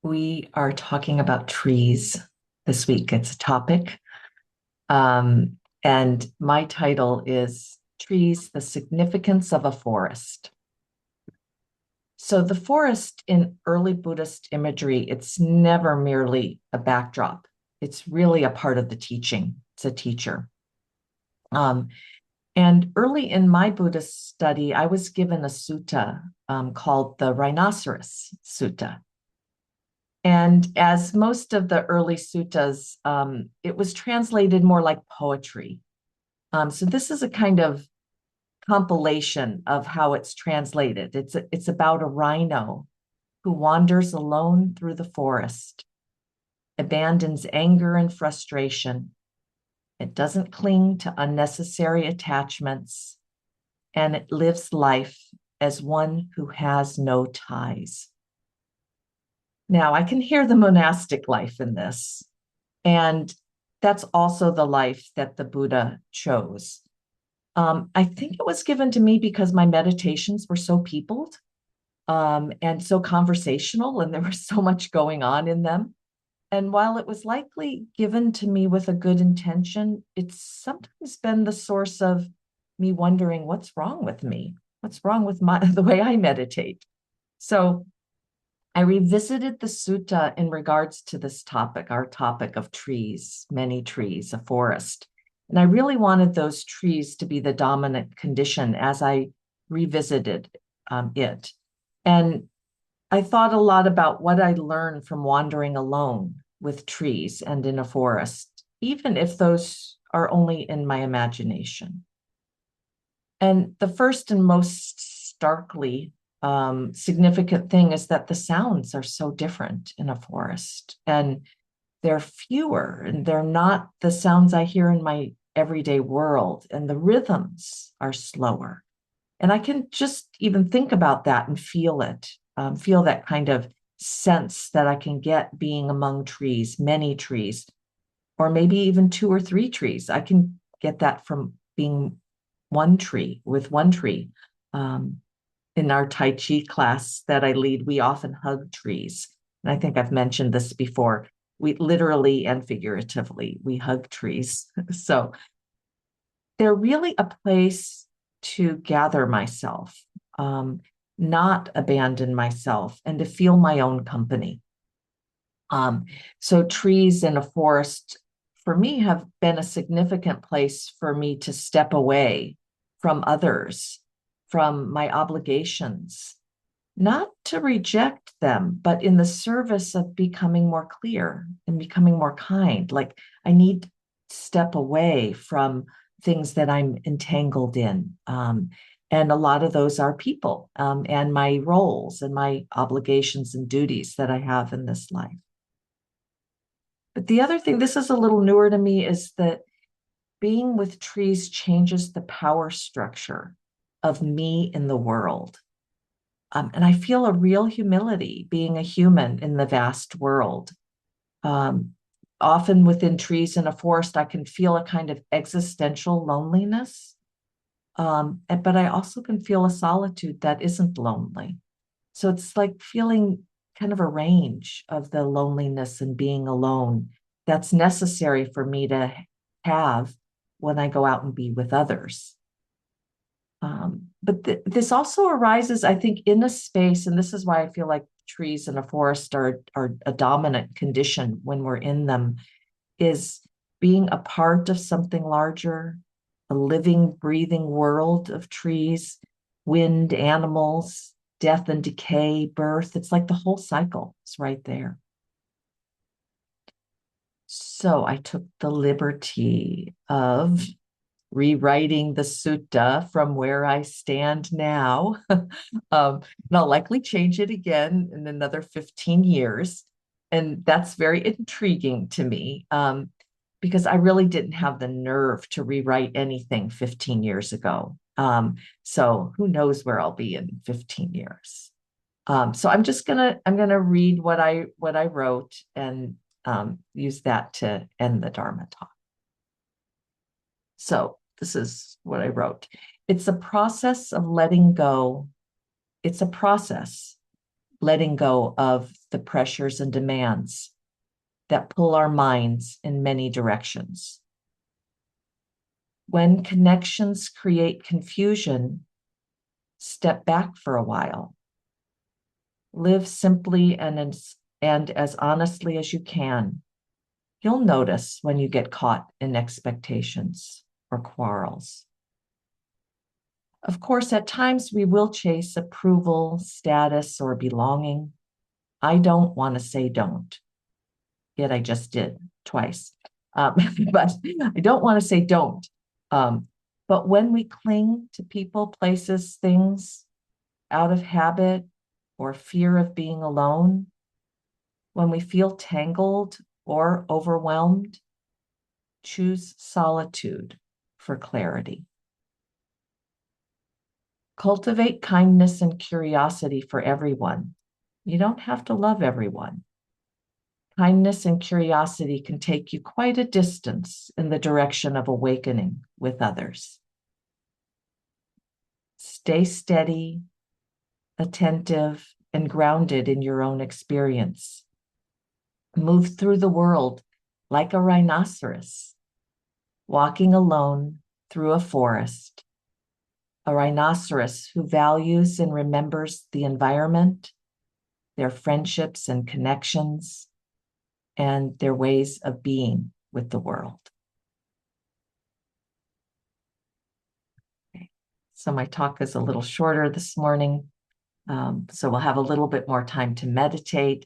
We are talking about trees this week. It's a topic. And my title is Trees, the Significance of a Forest. So, the forest in early Buddhist imagery, it's never merely a backdrop, it's really a part of the teaching. It's a teacher. Um, and early in my Buddhist study, I was given a sutta called the Rhinoceros Sutta. And as most of the early suttas, it was translated more like poetry. So this is a kind of compilation of how it's translated. It's about a rhino who wanders alone through the forest, abandons anger and frustration. It doesn't cling to unnecessary attachments, and it lives life as one who has no ties. Now, I can hear the monastic life in this. And that's also the life that the Buddha chose. I think it was given to me because my meditations were so peopled and so conversational, and there was so much going on in them. And while it was likely given to me with a good intention, it's sometimes been the source of me wondering what's wrong with me? What's wrong with the way I meditate? So I revisited the sutta in regards to this topic, our topic of trees, many trees, a forest. And I really wanted those trees to be the dominant condition as I revisited it. And I thought a lot about what I learned from wandering alone with trees and in a forest, even if those are only in my imagination. And the first and most starkly significant thing is that the sounds are so different in a forest, and they're fewer, and they're not the sounds I hear in my everyday world, and the rhythms are slower. And I can just even think about that and feel it, feel that kind of sense that I can get being among trees, many trees, or maybe even two or three trees. I can get that from being one tree with one tree. In our Tai Chi class that I lead, we often hug trees. And I think I've mentioned this before. We literally and figuratively, we hug trees. So they're really a place to gather myself, not abandon myself, and to feel my own company. So trees in a forest for me have been a significant place for me to step away from others, from my obligations, not to reject them, but in the service of becoming more clear and becoming more kind. Like I need to step away from things that I'm entangled in. And a lot of those are people and my roles and my obligations and duties that I have in this life. But the other thing, this is a little newer to me, is that being with trees changes the power structure of me in the world. And I feel a real humility being a human in the vast world. Um, Often within trees in a forest, I can feel a kind of existential loneliness. But I also can feel a solitude that isn't lonely. So it's like feeling kind of a range of the loneliness and being alone that's necessary for me to have when I go out and be with others. But this also arises, I think, in a space, and this is why I feel like trees in a forest are a dominant condition when we're in them, is being a part of something larger, a living, breathing world of trees, wind, animals, death and decay, birth. It's like the whole cycle is right there. So I took the liberty of rewriting the sutta from where I stand now. And I'll likely change it again in another 15 years. And that's very intriguing to me because I really didn't have the nerve to rewrite anything 15 years ago. So who knows where I'll be in 15 years. So I'm gonna read what I wrote and use that to end the Dharma talk. So this is what I wrote. It's a process of letting go. It's a process. letting go of the pressures and demands that pull our minds in many directions. When connections create confusion, step back for a while. Live simply and as honestly as you can. You'll notice when you get caught in expectations or quarrels. Of course, at times we will chase approval, status, or belonging. I don't want to say don't, yet I just did twice. But I don't want to say don't. But when we cling to people, places, things out of habit or fear of being alone, when we feel tangled or overwhelmed, choose solitude for clarity. Cultivate kindness and curiosity for everyone. You don't have to love everyone. Kindness and curiosity can take you quite a distance in the direction of awakening with others. Stay steady, attentive, and grounded in your own experience. Move through the world like a rhinoceros, walking alone through a forest. A rhinoceros who values and remembers the environment, their friendships and connections, and their ways of being with the world. Okay. So my talk is a little shorter this morning. So we'll have a little bit more time to meditate.